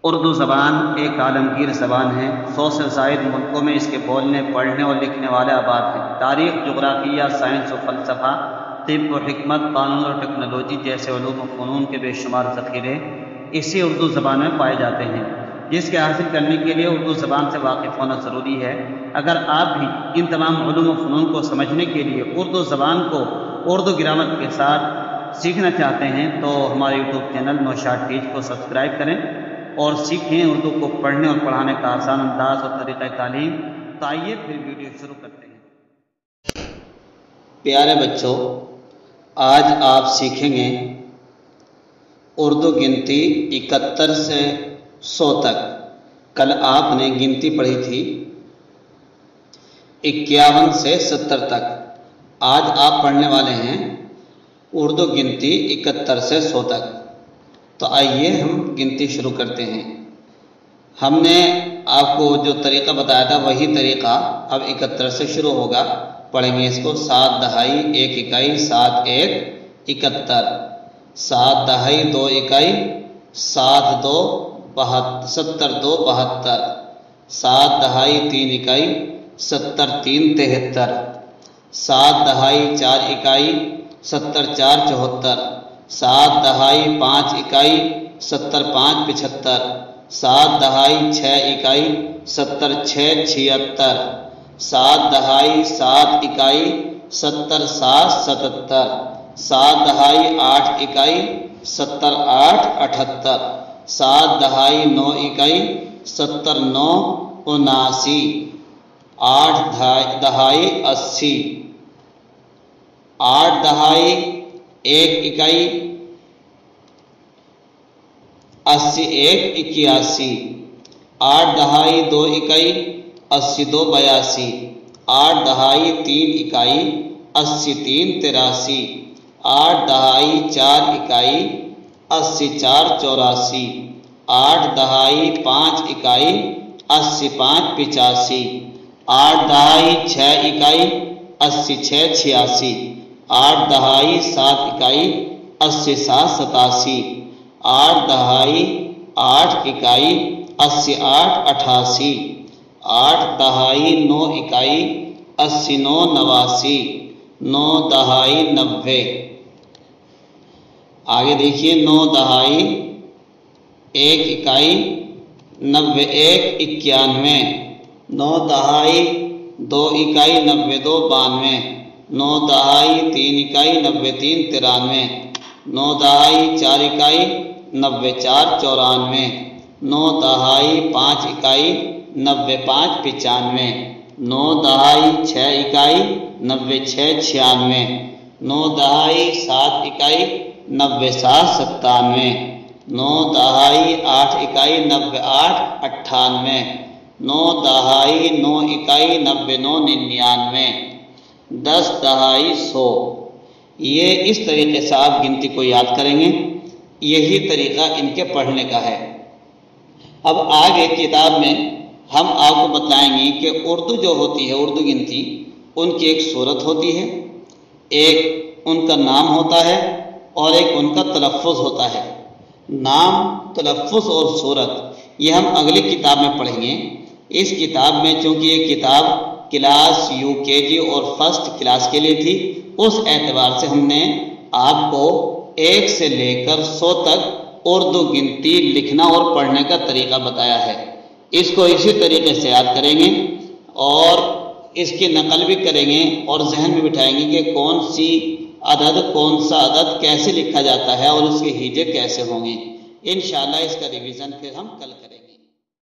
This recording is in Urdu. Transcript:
اردو زبان ایک عالمگیر زبان ہے۔ 100 سے زائد ملکوں میں اس کے بولنے، پڑھنے اور لکھنے والے آباد ہیں۔ تاریخ، جغرافیہ، سائنس و فلسفہ، طب و حکمت، قانون اور ٹیکنالوجی جیسے علوم و فنون کے بے شمار ذخیرے اسی اردو زبان میں پائے جاتے ہیں، جس کے حاصل کرنے کے لیے اردو زبان سے واقف ہونا ضروری ہے۔ اگر آپ بھی ان تمام علوم و فنون کو سمجھنے کے لیے اردو زبان کو اردو گرامر کے ساتھ سیکھنا چاہتے ہیں تو ہمارے یوٹیوب چینل نوشاد ٹیچ کو سبسکرائب کریں اور سیکھیں اردو کو پڑھنے اور پڑھانے کا آسان انداز اور طریقہ تعلیم۔ تو آئیے پھر ویڈیو شروع کرتے ہیں۔ پیارے بچوں، آج آپ سیکھیں گے اردو گنتی 71 سے 100 تک۔ کل آپ نے گنتی پڑھی تھی 51 سے 70 تک۔ آج آپ پڑھنے والے ہیں اردو گنتی 71 سے 100 تک۔ تو آئیے ہم گنتی شروع کرتے ہیں۔ ہم نے آپ کو جو طریقہ بتایا تھا وہی طریقہ اب 71 سے شروع ہوگا۔ پڑھیں گے اس کو 7 دہائی 1 اکائی 7 1 71، 7 دہائی 2 اکائی 7 2 70 2 72، 7 دہائی 3 اکائی 70 3 73، 7 دہائی 4 اکائی 70 4 74، 7 دہائی 5 اکائی 70 5 75، 7 دہائی 6 اکائی 70 6 76، 7 دہائی 7 اکائی 70 7 77، 7 دہائی 8 اکائی 70 8 78، 7 دہائی 9 اکائی 70 9 79، 8 دہائی 80، 8 دہائی 1 اکائی 80 1 81، 8 دہائی 2 اکائی 80 2 82، 8 دہائی 3 اکائی 80 3 83، 8 دہائی 4 اکائی 80 4 84، 8 دہائی 5 اکائی 80 5 85، 8 دہائی 6 اکائی 80 6 86، 8 دہائی 7 اکائی 80 7 87، 8 دہائی 8 اکائی 80 8 88، 8 دہائی 9 اکائی 80 9 89، 9 دہائی 90۔ آگے دیکھیے 9 دہائی 1 اکائی 90 1 91، 9 دہائی 2 اکائی 92 92، 9 دہائی 3 اکائی 93 93، 9 دہائی 4 اکائی 94 94، 9 دہائی 5 اکائی 95 95، 9 دہائی 6 اکائی 96 96، 9 دہائی 7 اکائی 97 97، 9 دہائی 8 اکائی 98 98، 9 دہائی 9 اکائی 99 99، 10 دہائی 100۔ یہ اس طریقے سے آپ گنتی کو یاد کریں گے، یہی طریقہ ان کے پڑھنے کا ہے۔ اب آگے کتاب میں ہم آپ کو بتائیں گے کہ اردو جو ہوتی ہے، اردو گنتی، ان کی ایک صورت ہوتی ہے، ایک ان کا نام ہوتا ہے اور ایک ان کا تلفظ ہوتا ہے۔ نام، تلفظ اور صورت یہ ہم اگلی کتاب میں پڑھیں گے۔ اس کتاب میں چونکہ یہ کتاب کلاس UKG اور فرسٹ کلاس کے لیے تھی، اس اعتبار سے ہم نے آپ کو 1 سے لے کر 100 تک اردو گنتی لکھنا اور پڑھنے کا طریقہ بتایا ہے۔ اس کو اسی طریقے سے یاد کریں گے اور اس کی نقل بھی کریں گے اور ذہن میں بٹھائیں گے کہ کون سی عدد، کون سا عدد کیسے لکھا جاتا ہے اور اس کے ہیجے کیسے ہوں گے۔ انشاءاللہ اس کا ریویژن پھر ہم کل کریں گے۔